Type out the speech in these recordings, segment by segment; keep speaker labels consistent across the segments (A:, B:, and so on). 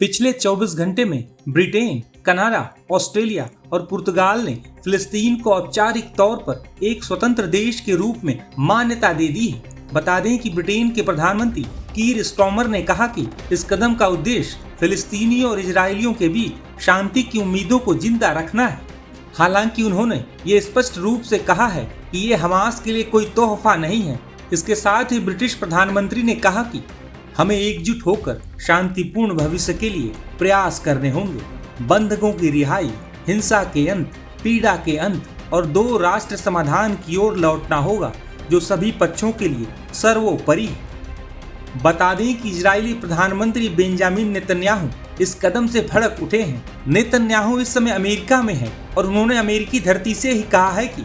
A: पिछले 24 घंटे में ब्रिटेन, कनाडा, ऑस्ट्रेलिया और पुर्तगाल ने फिलिस्तीन को औपचारिक तौर पर एक स्वतंत्र देश के रूप में मान्यता दे दी है। बता दें कि ब्रिटेन के प्रधानमंत्री कीर स्टारमर ने कहा कि इस कदम का उद्देश्य फिलिस्तीनियों और इजरायलियों के बीच शांति की उम्मीदों को जिंदा रखना है। हालांकि उन्होंने ये स्पष्ट रूप से कहा है कि ये हमास के लिए कोई तोहफा नहीं है। इसके साथ ही ब्रिटिश प्रधानमंत्री ने कहा कि हमें एकजुट होकर शांतिपूर्ण भविष्य के लिए प्रयास करने होंगे। बंधकों की रिहाई, हिंसा के अंत, पीड़ा के अंत और दो राष्ट्र समाधान की ओर लौटना होगा जो सभी पक्षों के लिए सर्वोपरि है। बता दें कि इजरायली प्रधानमंत्री बेंजामिन नेतन्याहू इस कदम से भड़क उठे हैं। नेतन्याहू इस समय अमेरिका में है और उन्होंने अमेरिकी धरती से ही कहा है कि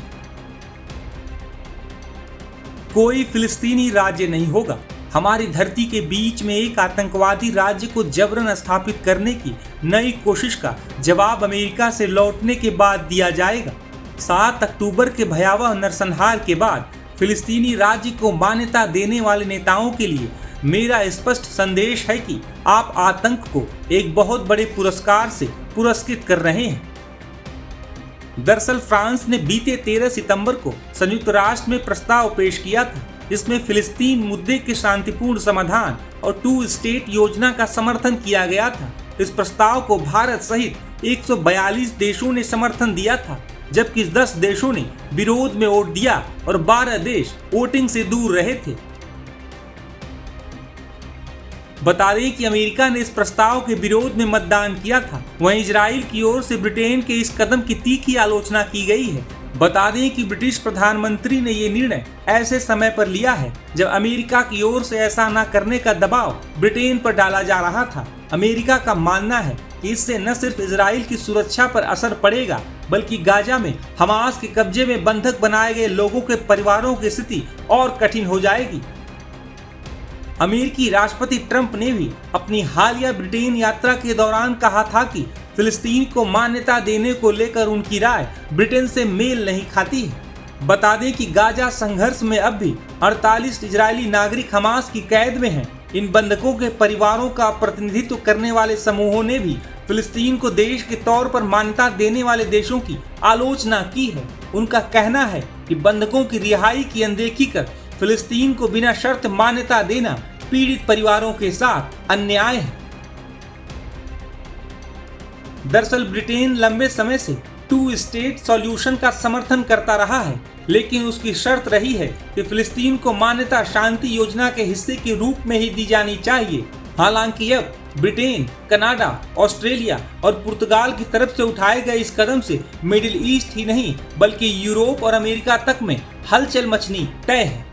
A: कोई फिलिस्तीनी राज्य नहीं होगा। हमारी धरती के बीच में एक आतंकवादी राज्य को जबरन स्थापित करने की नई कोशिश का जवाब अमेरिका से लौटने के बाद दिया जाएगा। 7 अक्टूबर के भयावह नरसंहार के बाद फिलिस्तीनी राज्य को मान्यता देने वाले नेताओं के लिए मेरा स्पष्ट संदेश है कि आप आतंक को एक बहुत बड़े पुरस्कार से पुरस्कृत कर रहे हैं। दरअसल फ्रांस ने बीते 13 सितंबर को संयुक्त राष्ट्र में प्रस्ताव पेश किया था। इसमें फिलिस्तीन मुद्दे के शांतिपूर्ण समाधान और 2 स्टेट योजना का समर्थन किया गया था। इस प्रस्ताव को भारत सहित 142 देशों ने समर्थन दिया था, जबकि 10 देशों ने विरोध में वोट दिया और 12 देश वोटिंग से दूर रहे थे। बता दें कि अमेरिका ने इस प्रस्ताव के विरोध में मतदान किया था। वहीं इजराइल की ओर से ब्रिटेन के इस कदम की तीखी आलोचना की गई है। बता दें कि ब्रिटिश प्रधानमंत्री ने ये निर्णय ऐसे समय पर लिया है जब अमेरिका की ओर से ऐसा न करने का दबाव ब्रिटेन पर डाला जा रहा था। अमेरिका का मानना है कि इससे न सिर्फ इजराइल की सुरक्षा पर असर पड़ेगा, बल्कि गाजा में हमास के कब्जे में बंधक बनाए गए लोगों के परिवारों की स्थिति और कठिन हो जाएगी। अमेरिकी राष्ट्रपति ट्रंप ने भी अपनी हालिया ब्रिटेन यात्रा के दौरान कहा था कि फिलिस्तीन को मान्यता देने को लेकर उनकी राय ब्रिटेन से मेल नहीं खाती है। बता दें कि गाजा संघर्ष में अब भी 48 इजरायली नागरिक हमास की कैद में हैं। इन बंधकों के परिवारों का प्रतिनिधित्व करने वाले समूहों ने भी फिलिस्तीन को देश के तौर पर मान्यता देने वाले देशों की आलोचना की है। उनका कहना है कि बंधकों की रिहाई की अनदेखी कर फिलिस्तीन को बिना शर्त मान्यता देना पीड़ित परिवारों के साथ अन्याय है। दरअसल ब्रिटेन लंबे समय से 2 स्टेट सॉल्यूशन का समर्थन करता रहा है, लेकिन उसकी शर्त रही है कि फिलिस्तीन को मान्यता शांति योजना के हिस्से के रूप में ही दी जानी चाहिए। हालांकि अब ब्रिटेन, कनाडा, ऑस्ट्रेलिया और पुर्तगाल की तरफ से उठाए गए इस कदम से मिडिल ईस्ट ही नहीं बल्कि यूरोप और अमेरिका तक में हलचल मचनी तय है।